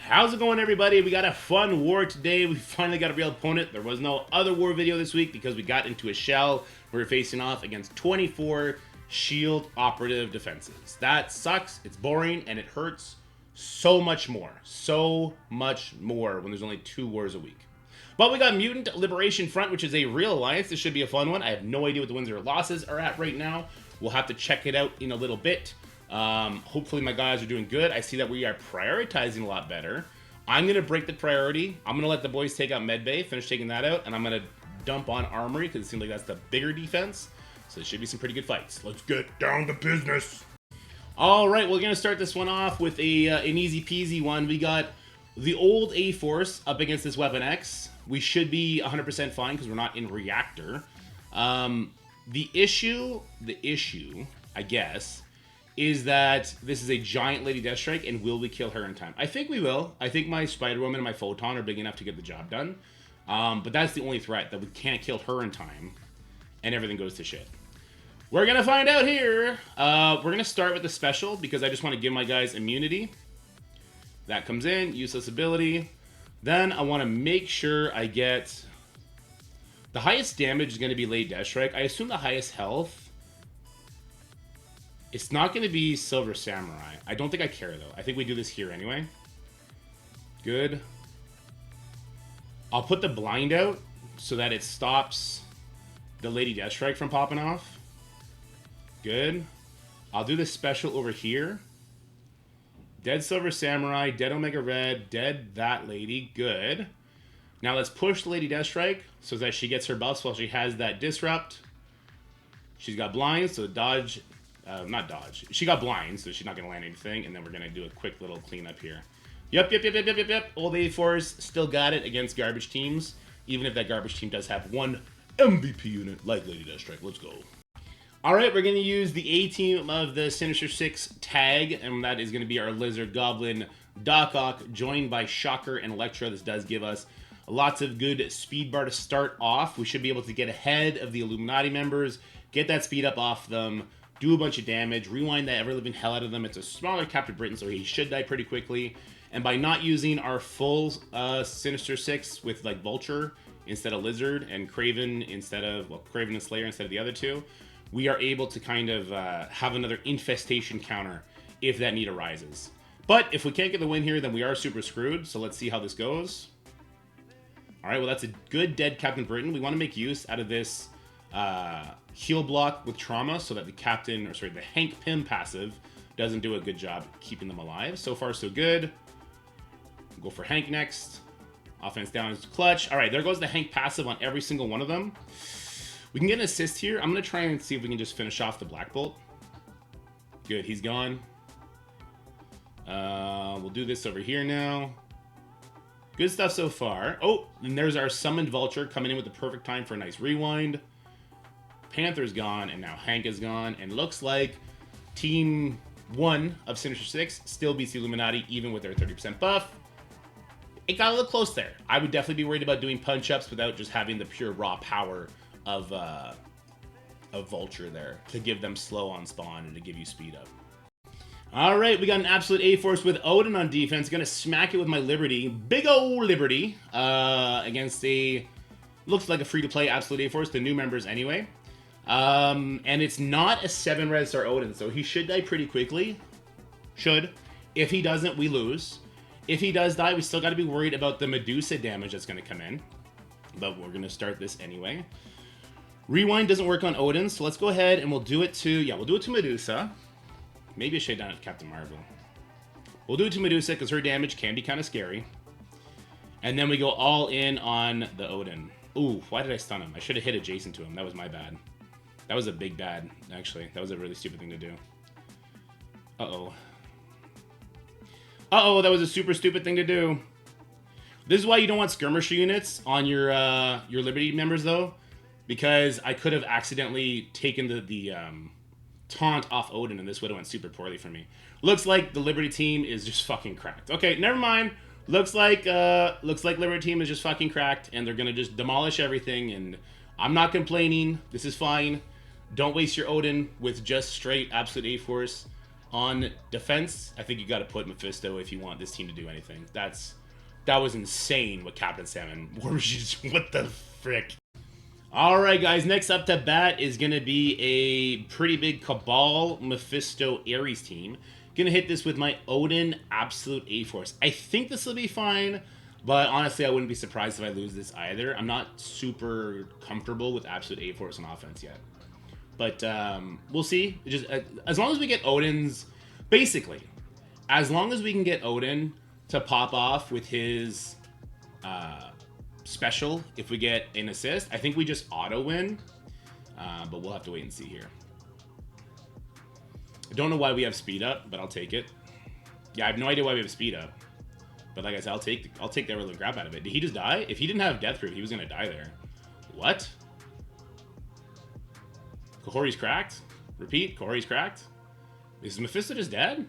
How's it going, everybody? We got a fun war today. We finally got a real opponent. There was no other war video this week because we got into a shell. We were facing off against 24 shield operative defenses. That sucks, it's boring, and it hurts so much more. So much more when there's only 2 wars a week. But we got Mutant Liberation Front, which is a real alliance. This should be a fun one. I have no idea what the wins or losses are at right now. We'll have to check it out in a little bit. Hopefully my guys are doing good. I see that we are prioritizing a lot better. I'm going to break the priority. I'm going to let the boys take out Medbay, finish taking that out, and I'm going to dump on Armory because it seems like that's the bigger defense. So it should be some pretty good fights. Let's get down to business. All right, we're going to start this one off with an easy peasy one. We got the old A-Force up against this WeaponX. We should be 100% fine because we're not in Reactor. The issue, I guess, is that this is a giant Lady Deathstrike, and will we kill her in time? I think we will. I think my Spider-Woman and my Photon are big enough to get the job done. But that's the only threat, that we can't kill her in time, and everything goes to shit. We're going to find out here. We're going to start with the special, because I just want to give my guys immunity. That comes in, useless ability. Then I want to make sure I get... The highest damage is going to be Lady Deathstrike. I assume the highest health... It's not going to be Silver Samurai. I don't think I care, though. I think we do this here anyway. Good. I'll put the blind out so that it stops the Lady Deathstrike from popping off. Good. I'll do this special over here. Dead Silver Samurai, dead Omega Red, dead that lady. Good. Now let's push the Lady Deathstrike so that she gets her buffs while she has that Disrupt. She's got blind, so dodge... not dodge. She got blind, so she's not going to land anything. And then we're going to do a quick little cleanup here. Yep. Old A-Force still got it against garbage teams. Even if that garbage team does have one MVP unit like Lady Deathstrike. Let's go. Alright, we're going to use the A-team of the Sinister 6 tag. And that is going to be our Lizard, Goblin, Doc Ock, joined by Shocker and Elektra. This does give us lots of good speed bar to start off. We should be able to get ahead of the Illuminati members. Get that speed up off them. Do a bunch of damage, rewind that ever-living hell out of them. It's a smaller Captain Britain, so he should die pretty quickly. And by not using our full Sinister 6 with, like, Vulture instead of Lizard, and Craven instead of, well, Craven and Slayer instead of the other two, we are able to kind of have another infestation counter if that need arises. But if we can't get the win here, then we are super screwed, so let's see how this goes. Alright, well, that's a good dead Captain Britain. We want to make use out of this... heal block with trauma so that the captain, or sorry, the Hank Pym passive doesn't do a good job keeping them alive. So far, so good. We'll go for Hank next. Offense down is clutch. All right, there goes the Hank passive on every single one of them. We can get an assist here. I'm going to try and see if we can just finish off the Black Bolt. Good, he's gone. We'll do this over here now. Good stuff so far. Oh, and there's our summoned Vulture coming in with the perfect time for a nice rewind. Panther's gone, and now Hank is gone, and looks like Team 1 of Sinister 6 still beats the Illuminati, even with their 30% buff. It got a little close there. I would definitely be worried about doing punch-ups without just having the pure raw power of Vulture there to give them slow on spawn and to give you speed up. Alright, we got an absolute A-Force with Odin on defense. Gonna smack it with my Liberty. Big ol' Liberty against a... Looks like a free-to-play absolute A-Force, the new members anyway. And it's not a 7 red star Odin, so he should die pretty quickly. Should. If he doesn't, we lose. If he does die, we still got to be worried about the Medusa damage that's going to come in. But we're going to start this anyway. Rewind doesn't work on Odin, so let's go ahead and we'll do it to... Yeah, we'll do it to Medusa. Maybe I should have done it to Captain Marvel. We'll do it to Medusa because her damage can be kind of scary. And then we go all in on the Odin. Ooh, why did I stun him? I should have hit adjacent to him. That was my bad. That was a big bad, actually. That was a really stupid thing to do. Uh-oh. Uh-oh, that was a super stupid thing to do. This is why you don't want skirmisher units on your Liberty members, though. Because I could have accidentally taken the taunt off Odin, and this would have went super poorly for me. Looks like the Liberty team is just fucking cracked. Okay, never mind. Looks like Liberty team is just fucking cracked, and they're gonna just demolish everything, and I'm not complaining. This is fine. Don't waste your Odin with just straight absolute A-Force. On defense, I think you got to put Mephisto if you want this team to do anything. That was insane what Captain Salmon. What the frick? All right, guys. Next up to bat is going to be a pretty big Cabal Mephisto Ares team. Gonna hit this with my Odin Absolute A-Force. I think this will be fine, but honestly, I wouldn't be surprised if I lose this either. I'm not super comfortable with Absolute A-Force on offense yet. But we'll see. Just as long as we get Odin's, basically, as long as we can get Odin to pop off with his special, if we get an assist, I think we just auto win. But we'll have to wait and see here. I don't know why we have speed up, but I'll take it. Yeah, I have no idea why we have speed up. But like I said, I'll take the ever crap out of it. Did he just die? If he didn't have death proof, he was gonna die there. What? Kahori's cracked? Repeat, Kahori's cracked? Is Mephisto just dead?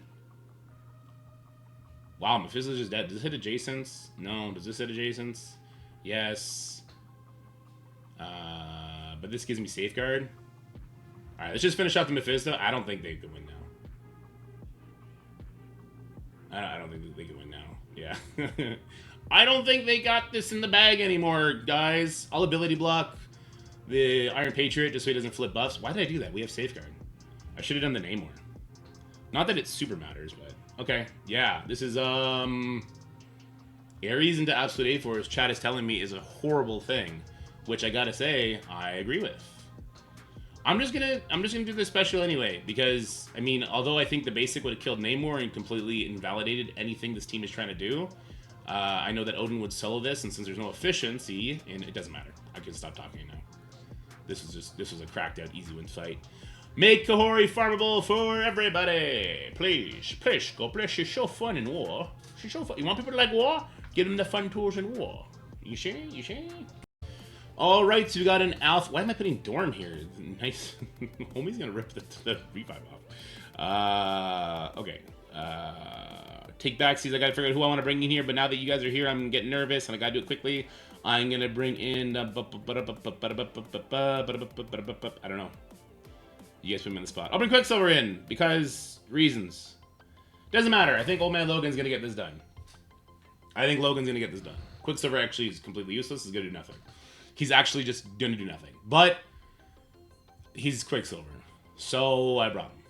Wow, Mephisto's just dead. Does this hit adjacents? No. Does this hit adjacents? Yes. But this gives me safeguard. Alright, let's just finish off the Mephisto. I don't think they could win now. I don't think they can win now. Yeah. I don't think they got this in the bag anymore, guys. All ability block. The Iron Patriot, just so he doesn't flip buffs. Why did I do that? We have Safeguard. I should have done the Namor. Not that it super matters, but... Okay, yeah. This is, Ares into Absolute A-Force, chat is telling me, is a horrible thing. Which I gotta say, I agree with. I'm just gonna do this special anyway, because, I mean, although I think the basic would have killed Namor and completely invalidated anything this team is trying to do, I know that Odin would solo this, and since there's no efficiency, and it doesn't matter. I can stop talking now. This was a cracked out easy win fight. Make Kahori farmable for everybody. Please, go bless you. So fun in war. She's so fun. You want people to like war? Give them the fun tools in war. You sure? You sure? All right, so we got an Alpha. Why am I putting Dorm here? Nice. Homie's gonna rip the revive off. Okay. Take backsies. I gotta figure out who I want to bring in here. But now that you guys are here, I'm getting nervous, and I gotta do it quickly. I'm gonna bring in. I don't know. You guys put me in the spot. I'll bring Quicksilver in because reasons. Doesn't matter. I think Old Man Logan's gonna get this done. Quicksilver actually is completely useless. He's gonna do nothing. He's actually just gonna do nothing. But he's Quicksilver, so I brought him.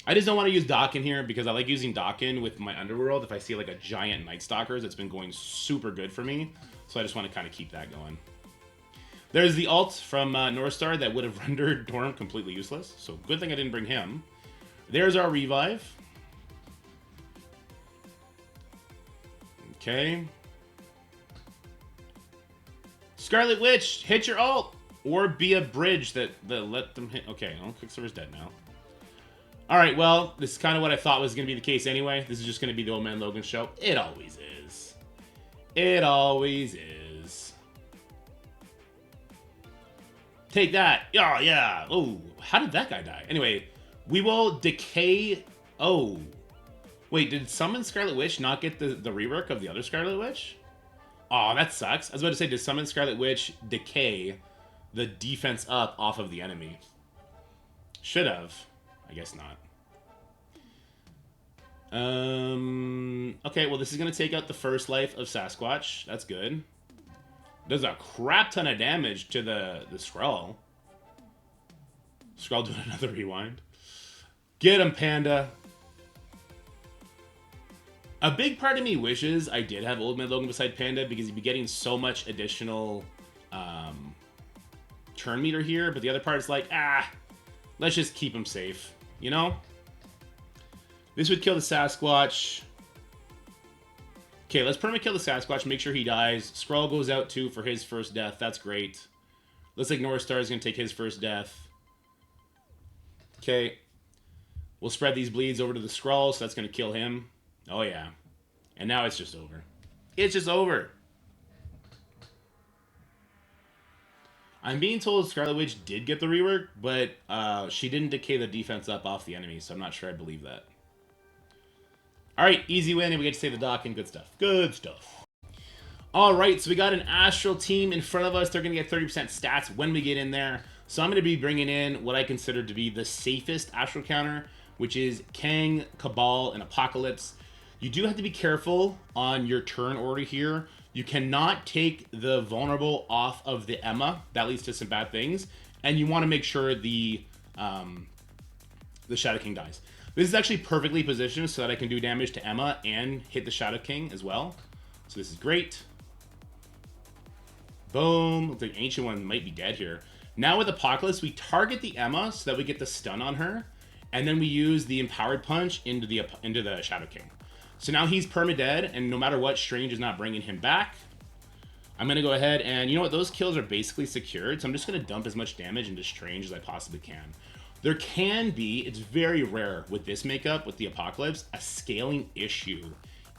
I just don't want to use Dawkin here because I like using Dawkin with my Underworld. If I see like a giant Nightstalkers, it's been going super good for me. So I just want to kind of keep that going. There's the ult from North Star that would have rendered Dorm completely useless. So good thing I didn't bring him. There's our revive. Okay. Scarlet Witch, hit your ult! Or be a bridge that let them hit. Okay, well, Quicksilver's dead now. Alright, well, this is kind of what I thought was going to be the case anyway. This is just going to be the Old Man Logan show. It always is. It always is. Take that. Oh, yeah. Oh, how did that guy die? Anyway, we will decay. Oh. Wait, did Summon Scarlet Witch not get the rework of the other Scarlet Witch? Oh, that sucks. I was about to say, did Summon Scarlet Witch decay the defense up off of the enemy? Should have. I guess not. Okay, well, this is going to take out the first life of Sasquatch. That's good. Does a crap ton of damage to the Skrull. Skrull doing another rewind. Get him, Panda. A big part of me wishes I did have Old Man Logan beside Panda because he'd be getting so much additional turn meter here. But the other part is like, let's just keep him safe. You know? This would kill the Sasquatch. Okay, let's perma kill the Sasquatch. Make sure he dies. Skrull goes out too for his first death. That's great. Looks like North Star is going to take his first death. Okay. We'll spread these bleeds over to the Skrull, so that's going to kill him. Oh, yeah. And now it's just over. It's just over. I'm being told Scarlet Witch did get the rework, but she didn't decay the defense up off the enemy, so I'm not sure I believe that. Alright, easy win, and we get to save the dock and good stuff. Good stuff. Alright, so we got an Astral team in front of us. They're going to get 30% stats when we get in there. So I'm going to be bringing in what I consider to be the safest Astral counter. which is Kang, Cabal, and Apocalypse. You do have to be careful on your turn order here. You cannot take the vulnerable off of the Emma. That leads to some bad things. And you want to make sure the Shadow King dies. This is actually perfectly positioned so that I can do damage to Emma and hit the Shadow King as well. So this is great. Boom. Looks like Ancient One might be dead here. Now with Apocalypse, we target the Emma so that we get the stun on her. And then we use the Empowered Punch into the Shadow King. So now he's perma-dead, and no matter what, Strange is not bringing him back. I'm going to go ahead and, you know what, those kills are basically secured, so I'm just going to dump as much damage into Strange as I possibly can. There can be, it's very rare with this makeup, with the Apocalypse, a scaling issue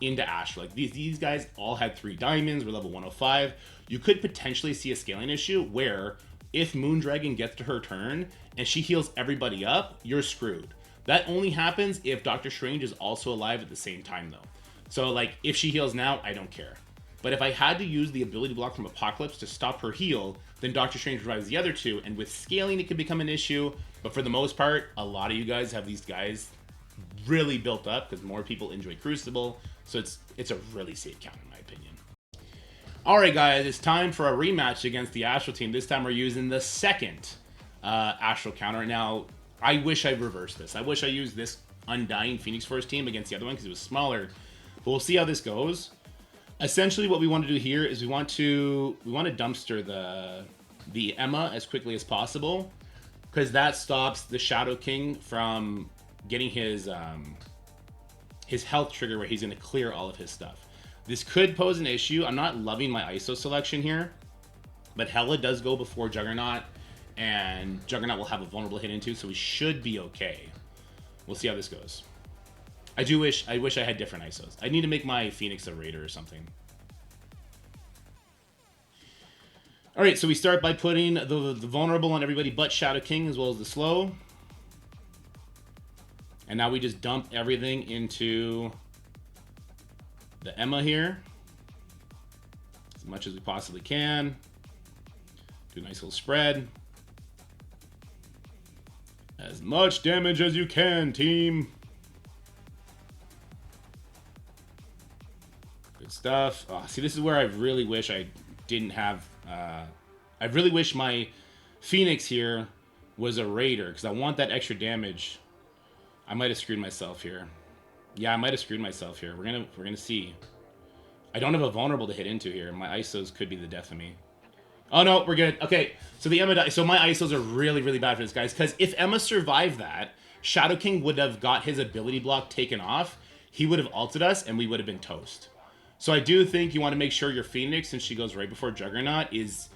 into Astral. Like these guys all had 3 diamonds, we're level 105. You could potentially see a scaling issue where if Moondragon gets to her turn and she heals everybody up, you're screwed. That only happens if Doctor Strange is also alive at the same time, though. So, like, if she heals now, I don't care. But if I had to use the ability block from Apocalypse to stop her heal, then Doctor Strange revives the other 2, and with scaling, it could become an issue. But for the most part, a lot of you guys have these guys really built up because more people enjoy Crucible, so it's a really safe count, in my opinion. Alright, guys, it's time for a rematch against the Astral team. This time we're using the second Astral counter. Now, I wish I reversed this. I wish I used this Undying Phoenix Force team against the other one because it was smaller. But we'll see how this goes. Essentially, what we want to do here is we want to dumpster the Emma as quickly as possible because that stops the Shadow King from getting his health trigger where he's going to clear all of his stuff. This could pose an issue. I'm not loving my ISO selection here, but Hela does go before Juggernaut. And Juggernaut will have a vulnerable hit into, so we should be okay. We'll see how this goes. I wish I had different ISOs. I need to make my Phoenix a Raider or something. Alright, so we start by putting the vulnerable on everybody but Shadow King as well as the slow. And now we just dump everything into the Emma here. As much as we possibly can. Do a nice little spread. As much damage as you can, team. Good stuff. Oh, see, this is where I really wish I didn't have... I really wish my Phoenix here was a Raider, because I want that extra damage. I might have screwed myself here. Yeah, I might have screwed myself here. We're gonna see. I don't have a vulnerable to hit into here. My ISOs could be the death of me. Oh, no, we're good. Okay, so the Emma dies. So my ISOs are really, really bad for this, guys. Because if Emma survived that, Shadow King would have got his ability block taken off. He would have ulted us, and we would have been toast. So I do think you want to make sure your Phoenix, since she goes right before Juggernaut, is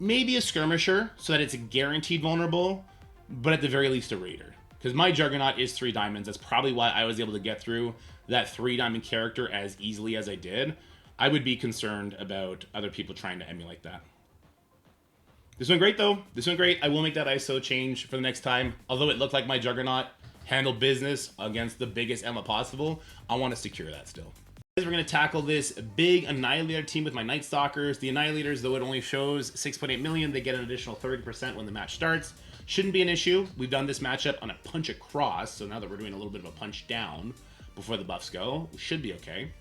maybe a skirmisher, so that it's a guaranteed vulnerable, but at the very least a Raider. Because my Juggernaut is 3 diamonds. That's probably why I was able to get through that 3-diamond character as easily as I did. I would be concerned about other people trying to emulate that. This went great, though. This went great. I will make that ISO change for the next time. Although it looked like my Juggernaut handled business against the biggest Emma possible, I want to secure that still. We're going to tackle this big Annihilator team with my Nightstalkers. The Annihilators, though it only shows 6.8 million, they get an additional 30% when the match starts. Shouldn't be an issue. We've done this matchup on a punch across, so now that we're doing a little bit of a punch down before the buffs go, we should be okay.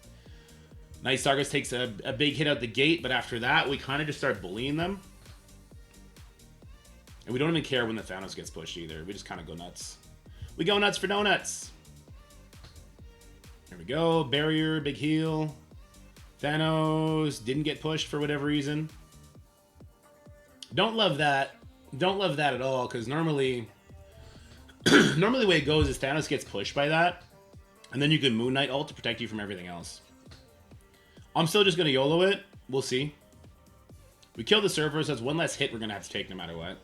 Nightstalkers takes a big hit out the gate, but after that, we kind of just start bullying them. And we don't even care when the Thanos gets pushed either. We just kind of go nuts. We go nuts for donuts. There we go. Barrier, big heal. Thanos didn't get pushed for whatever reason. Don't love that. Don't love that at all, because normally the way it goes is Thanos gets pushed by that, and then you can Moon Knight ult to protect you from everything else. I'm still just going to YOLO it. We'll see. We kill the Surfer, so that's one less hit we're going to have to take no matter what.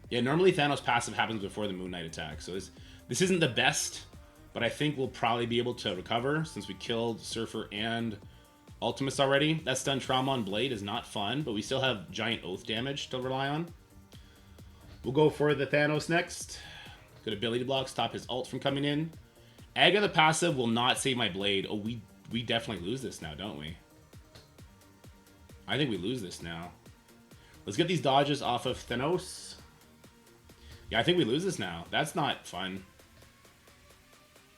Yeah, normally Thanos' passive happens before the Moon Knight attack, so this isn't the best, but I think we'll probably be able to recover since we killed Surfer and Ultimus already. That stun trauma on Blade is not fun, but we still have giant oath damage to rely on. We'll go for the Thanos next. Good ability block, stop his ult from coming in. Aga the passive will not save my Blade. Oh, we definitely lose this now, don't we? I think we lose this now. Let's get these dodges off of Thanos. Yeah, I think we lose this now. That's not fun.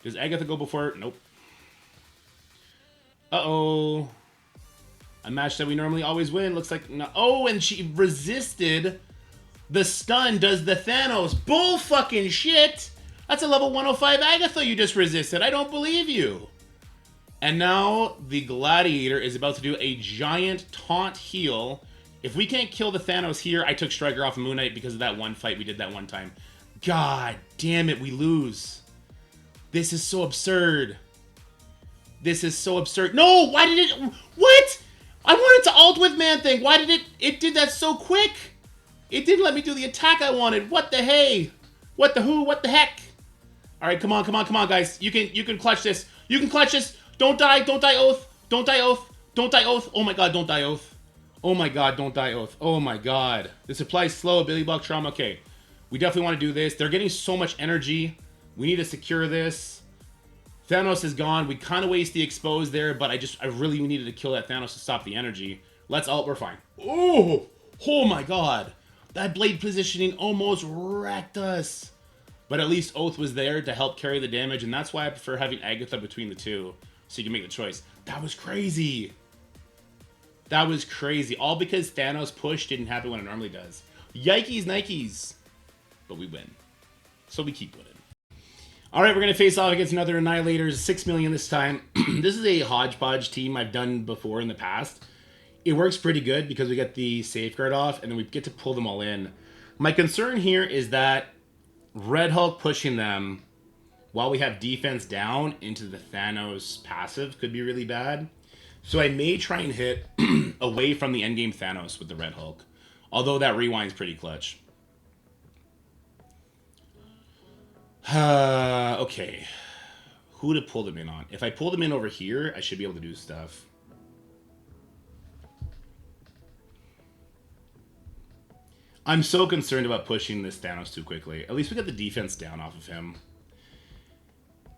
Does Agatha go before? Nope. Uh-oh. A match that we normally always win. Looks like... No. Oh, and she resisted the stun. Does the Thanos. Bull fucking shit. That's a level 105 Agatha you just resisted. I don't believe you. And now the Gladiator is about to do a giant taunt heal. If we can't kill the Thanos here, I took Striker off of Moon Knight because of that one fight we did that one time. God damn it, we lose. This is so absurd. This is so absurd. No, why did it... What? I wanted to ult with Man-Thing. Why did it... It did that so quick. It didn't let me do the attack I wanted. What the hey? What the who? What the heck? All right, come on, come on, come on, guys. You can clutch this. You can clutch this. Don't die. Don't die, Oath. Don't die, Oath. Don't die, Oath. Oh my god, don't die, Oath. Oh my god, don't die, Oath. Oh my god. This applies slow, Billy Block Trauma. Okay. We definitely want to do this. They're getting so much energy. We need to secure this. Thanos is gone. We kind of waste the expose there, but I really needed to kill that Thanos to stop the energy. Let's ult. We're fine. Oh my god. That blade positioning almost wrecked us. But at least Oath was there to help carry the damage, and that's why I prefer having Agatha between the two, so you can make the choice. That was crazy. That was crazy. All because Thanos push didn't happen when it normally does. Yikes, Nikes. But we win. So we keep winning. Alright, we're going to face off against another Annihilators. 6 million this time. This is a hodgepodge team I've done before in the past. It works pretty good because we get the safeguard off, and then we get to pull them all in. My concern here is that Red Hulk pushing them while we have defense down into the Thanos passive could be really bad. So I may try and hit away from the endgame Thanos with the Red Hulk. Although that rewind's pretty clutch. Okay. Who to pull them in on? If I pull them in over here, I should be able to do stuff. I'm so concerned about pushing this Thanos too quickly. At least we got the defense down off of him.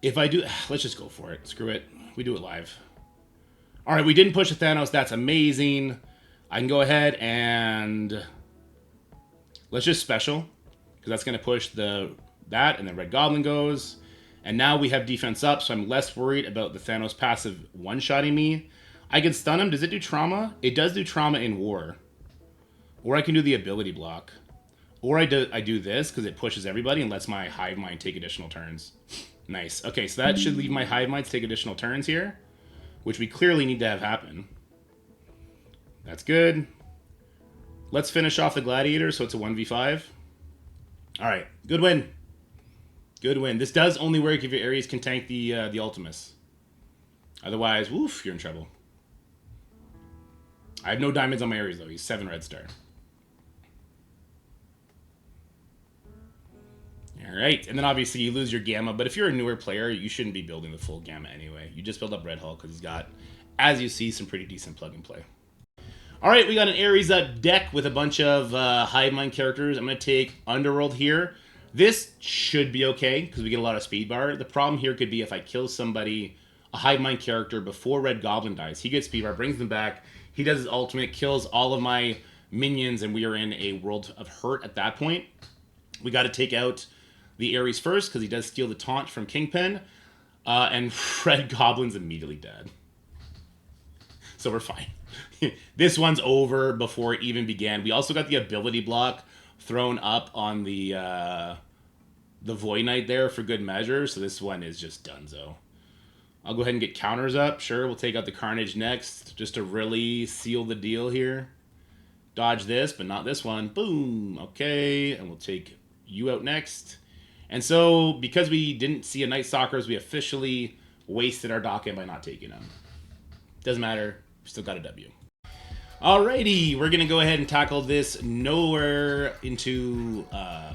If I do... Let's just go for it. Screw it. We do it live. Alright, we didn't push the Thanos. That's amazing. I can go ahead and... Let's just special. Because that's going to push that, and then Red Goblin goes. And now we have defense up, so I'm less worried about the Thanos passive one-shotting me. I can stun him. Does it do trauma? It does do trauma in war. Or I can do the ability block. Or I do this, because it pushes everybody and lets my Hivemind take additional turns. Nice. Okay, so that should leave my Hivemind to take additional turns here, which we clearly need to have happen. That's good. Let's finish off the Gladiator, so it's a 1v5. Alright, good win. Good win. This does only work if your Ares can tank the Ultimus. Otherwise, woof, you're in trouble. I have no diamonds on my Ares, though. He's 7 red star. Alright, and then obviously you lose your Gamma, but if you're a newer player, you shouldn't be building the full Gamma anyway. You just build up Red Hulk, because he's got, as you see, some pretty decent plug-and-play. Alright, we got an Ares up deck with a bunch of Hivemind characters. I'm going to take Underworld here. This should be okay, because we get a lot of speed bar. The problem here could be if I kill somebody, a Hivemind character, before Red Goblin dies. He gets speed bar, brings them back, he does his ultimate, kills all of my minions, and we are in a world of hurt at that point. We got to take out the Ares first, because he does steal the taunt from Kingpin, and Red Goblin's immediately dead. So we're fine. This one's over before it even began. We also got the ability block thrown up on the Void Knight there for good measure, so this one is just donezo. I'll go ahead and get counters up. Sure, we'll take out the Carnage next, just to really seal the deal here. Dodge this, but not this one. Boom. Okay, and we'll take you out next. And so, because we didn't see a Nightstalkers, we officially wasted our docket by not taking them. Doesn't matter. We still got a W. Alrighty, we're going to go ahead and tackle this Knowhere into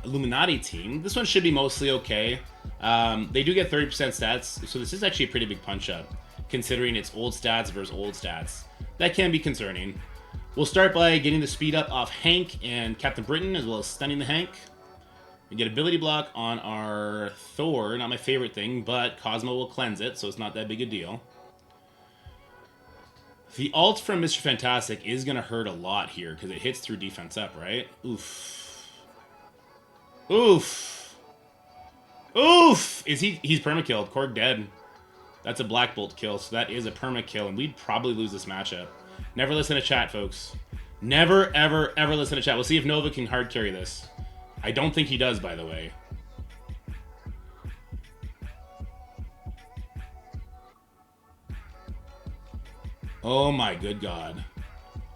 Illuminati team. This one should be mostly okay. They do get 30% stats, so this is actually a pretty big punch-up, considering it's old stats versus old stats. That can be concerning. We'll start by getting the speed up off Hank and Captain Britain, as well as stunning the Hank. We get ability block on our Thor, not my favorite thing, but Cosmo will cleanse it, so it's not that big a deal. The ult from Mr. Fantastic is going to hurt a lot here, because it hits through defense up, right? Oof. Oof. Oof! He's perma-killed. Korg dead. That's a Black Bolt kill, so that is a perma-kill, and we'd probably lose this matchup. Never listen to chat, folks. Never, ever, ever listen to chat. We'll see if Nova can hard carry this. I don't think he does, by the way. Oh my good god.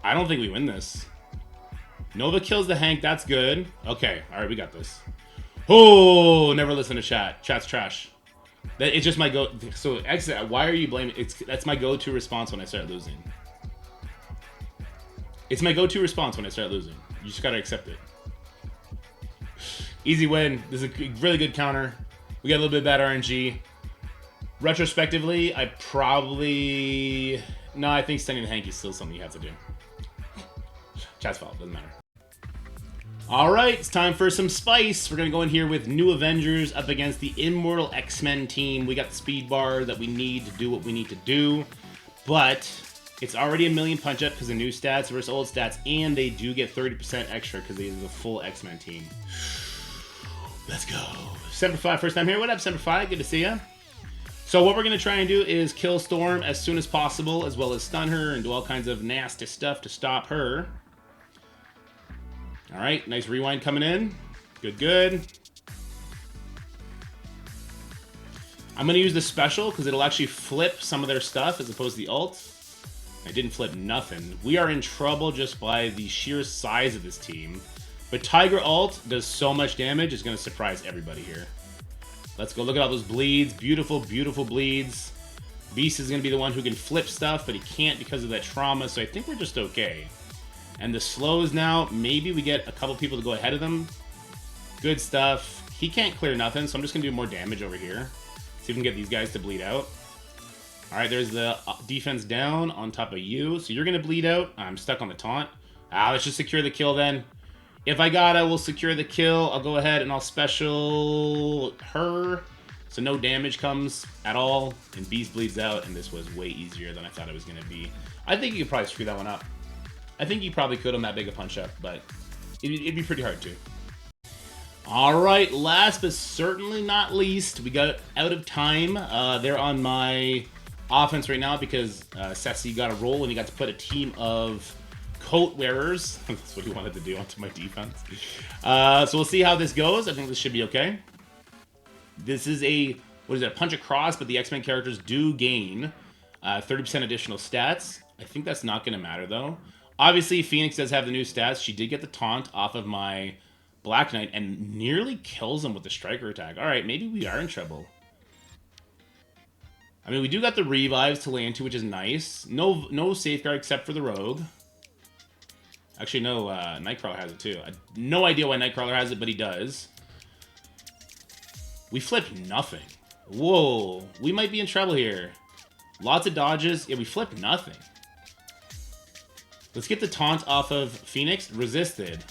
I don't think we win this. Nova kills the Hank, that's good. Okay, alright, we got this. Oh, never listen to chat. Chat's trash. It's just my go. So, why are you blaming? That's my go-to response when I start losing. It's my go-to response when I start losing. You just gotta accept it. Easy win. This is a really good counter. We got a little bit bad RNG. Retrospectively, I probably... No, I think sending the Hank is still something you have to do. Chat's fault. Doesn't matter. Alright, it's time for some spice. We're going to go in here with new Avengers up against the Immortal X-Men team. We got the speed bar that we need to do what we need to do. But it's already a million punch-up because of new stats versus old stats. And they do get 30% extra because they are the full X-Men team. Let's go. Semper5, first time here. What up, Semper5? Good to see ya. So what we're going to try and do is kill Storm as soon as possible, as well as stun her and do all kinds of nasty stuff to stop her. Alright, nice rewind coming in. Good, good. I'm going to use the special because it'll actually flip some of their stuff as opposed to the ult. I didn't flip nothing. We are in trouble just by the sheer size of this team. But Tiger ult does so much damage, it's going to surprise everybody here. Let's go. Look at all those bleeds. Beautiful, beautiful bleeds. Beast is going to be the one who can flip stuff, but he can't because of that trauma, so I think we're just okay. And the slows now, maybe we get a couple people to go ahead of them. Good stuff. He can't clear nothing, so I'm just going to do more damage over here. See if we can get these guys to bleed out. Alright, there's the defense down on top of you. So you're going to bleed out. I'm stuck on the taunt. Let's just secure the kill then. If I got it, we'll secure the kill. I'll go ahead and I'll special her. So no damage comes at all. And Beast bleeds out, and this was way easier than I thought it was going to be. I think you could probably screw that one up. I think you probably could on that big a punch-up, but it'd be pretty hard to. Alright, last but certainly not least, we got out of time. They're on my offense right now because Ceci got a roll and he got to put a team of coat wearers. That's what he wanted to do onto my defense. So we'll see how this goes. I think this should be okay. This is a, what is it, a punch across, but the X-Men characters do gain 30% additional stats. I think that's not going to matter, though. Obviously, Phoenix does have the new stats. She did get the taunt off of my Black Knight and nearly kills him with the striker attack. All right, maybe we are in trouble. I mean, we do got the revives to land to, which is nice. No safeguard except for the rogue. Actually, no, Nightcrawler has it too. I have no idea why Nightcrawler has it, but he does. We flipped nothing. Whoa, we might be in trouble here. Lots of dodges. Yeah, we flipped nothing. Let's get the taunt off of Phoenix. Resisted.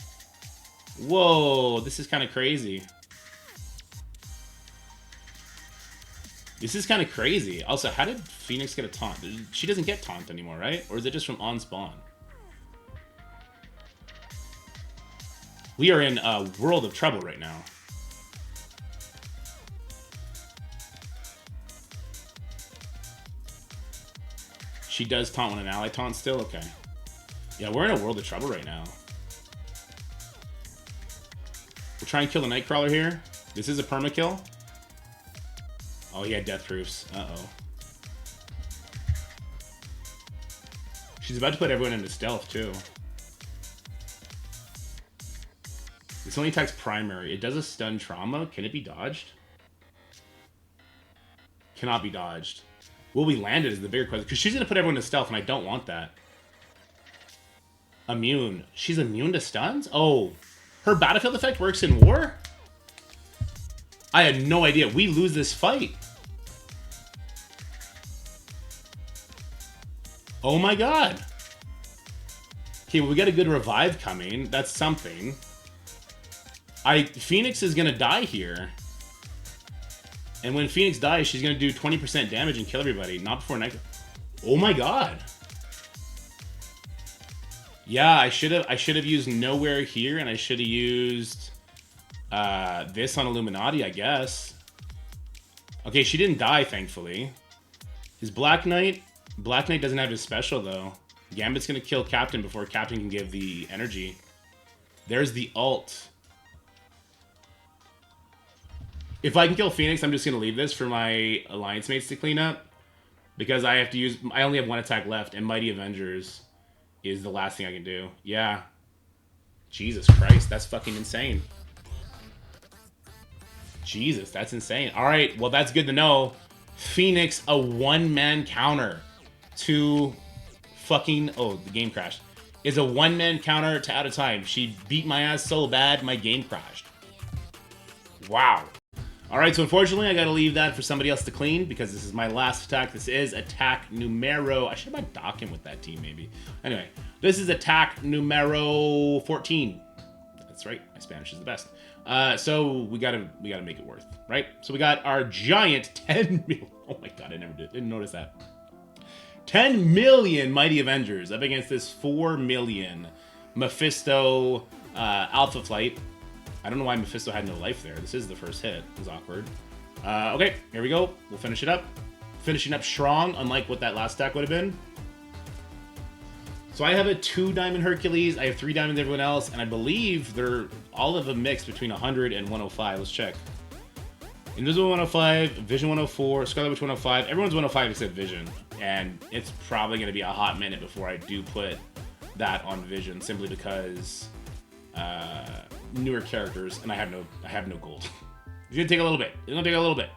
Whoa, this is kind of crazy. This is kind of crazy. Also, how did Phoenix get a taunt? She doesn't get taunt anymore, right? Or is it just from on spawn? We are in a world of trouble right now. She does taunt when an ally taunts still? Okay. Yeah, we're in a world of trouble right now. We'll try and kill the Nightcrawler here. This is a permakill. Oh, he had death proofs. Uh-oh. She's about to put everyone into stealth, too. This only attacks primary. It does a stun trauma. Can it be dodged? Cannot be dodged. Will we land it is the bigger question. Because she's going to put everyone to stealth, and I don't want that. Immune. She's immune to stuns? Oh. Her battlefield effect works in war? I had no idea. We lose this fight. Oh my god. Okay, well, we got a good revive coming. That's something. Phoenix is going to die here. And when Phoenix dies, she's going to do 20% damage and kill everybody. Not before night. Oh my god. Yeah, I should have used Knowhere here, and I should have used This on Illuminati, I guess. Okay, she didn't die, thankfully. His Black Knight doesn't have his special, though. Gambit's gonna kill Captain before Captain can give the energy. There's the ult. If I can kill Phoenix, I'm just gonna leave this for my alliance mates to clean up. Because I only have one attack left, and Mighty Avengers is the last thing I can do. Yeah. Jesus Christ, that's fucking insane. Jesus, that's insane. Alright, well that's good to know. Phoenix, a one-man counter to fucking... Oh, the game crashed. Is a one-man counter to out of time. She beat my ass so bad, my game crashed. Wow. Alright, so unfortunately, I gotta leave that for somebody else to clean, because this is my last attack. This is attack numero... I should have been docking with that team, maybe. Anyway, this is attack numero 14. That's right, my Spanish is the best. So we gotta make it worth, right? So we got our giant 10 million... Oh my god, didn't notice that. 10 million Mighty Avengers up against this 4 million Mephisto Alpha Flight. I don't know why Mephisto had no life there. This is the first hit. It was awkward. Okay, here we go. We'll finish it up. Finishing up strong, unlike what that last stack would have been. So I have a 2 Diamond Hercules. I have 3 diamonds everyone else, and I believe they're all of a mix between 100 and 105. Let's check. Invisible 105, Vision 104, Scarlet Witch 105. Everyone's 105 except Vision. And it's probably going to be a hot minute before I do put that on Vision, simply because newer characters, and I have no gold. It's gonna take a little bit. It's gonna take a little bit.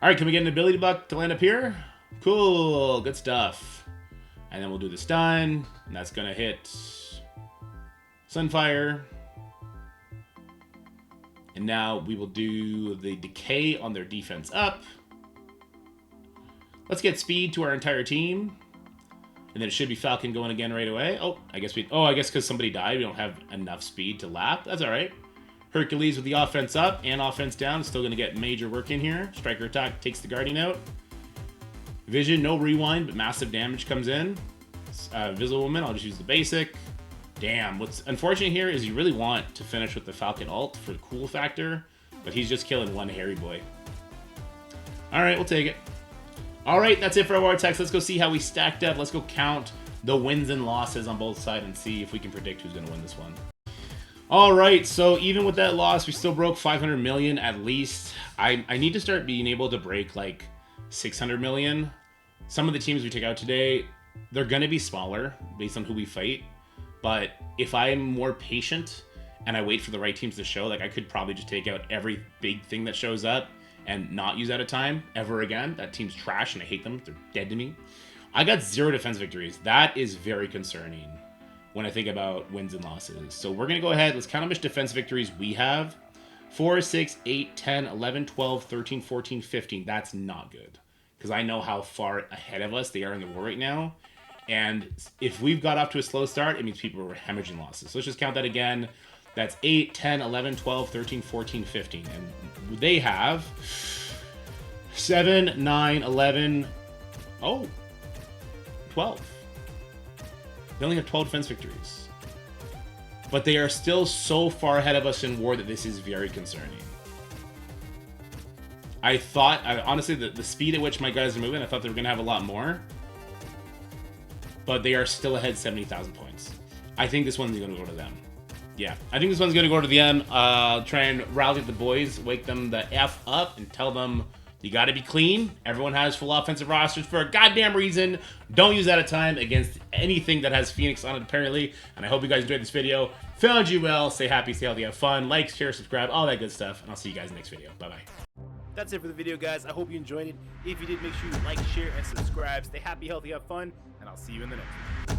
All right, can we get an ability buck to land up here? Cool, good stuff. And then we'll do the stun, and that's gonna hit Sunfire. And now we will do the decay on their defense up. Let's get speed to our entire team. And then it should be Falcon going again right away. Oh, I guess because somebody died, we don't have enough speed to lap. That's all right. Hercules with the offense up and offense down. Still going to get major work in here. Striker attack takes the Guardian out. Vision, no rewind, but massive damage comes in. Visible Woman, I'll just use the basic. Damn, what's unfortunate here is you really want to finish with the Falcon ult for the cool factor, but he's just killing one hairy boy. All right, we'll take it. All right, that's it for our war text. Let's go see how we stacked up. Let's go count the wins and losses on both sides and see if we can predict who's going to win this one. All right, so even with that loss, we still broke 500 million at least. I need to start being able to break like 600 million. Some of the teams we take out today, they're going to be smaller based on who we fight. But if I'm more patient and I wait for the right teams to show, like I could probably just take out every big thing that shows up and not use out of time ever again. That team's trash and I hate them. They're dead to me. I got 0 defense victories. That is very concerning when I think about wins and losses. So we're going to go ahead. Let's count how much defense victories we have. 4, 6, 8, 10, 11, 12, 13, 14, 15. That's not good. Because I know how far ahead of us they are in the war right now. And if we've got off to a slow start, it means people were hemorrhaging losses. So let's just count that again. That's 8, 10, 11, 12, 13, 14, 15. And they have 7, 9, 11, 12. They only have 12 defense victories. But they are still so far ahead of us in war that this is very concerning. I thought, honestly, the speed at which my guys are moving, I thought they were going to have a lot more. But they are still ahead 70,000 points. I think this one's going to go to them. Yeah, I think this one's going to go to them. Try and rally the boys, wake them the F up, and tell them you got to be clean. Everyone has full offensive rosters for a goddamn reason. Don't use that at time against anything that has Phoenix on it, apparently. And I hope you guys enjoyed this video. Found you well. Stay happy, stay healthy, have fun. Like, share, subscribe, all that good stuff. And I'll see you guys in the next video. Bye-bye. That's it for the video, guys. I hope you enjoyed it. If you did, make sure you like, share, and subscribe. Stay happy, healthy, have fun, and I'll see you in the next one.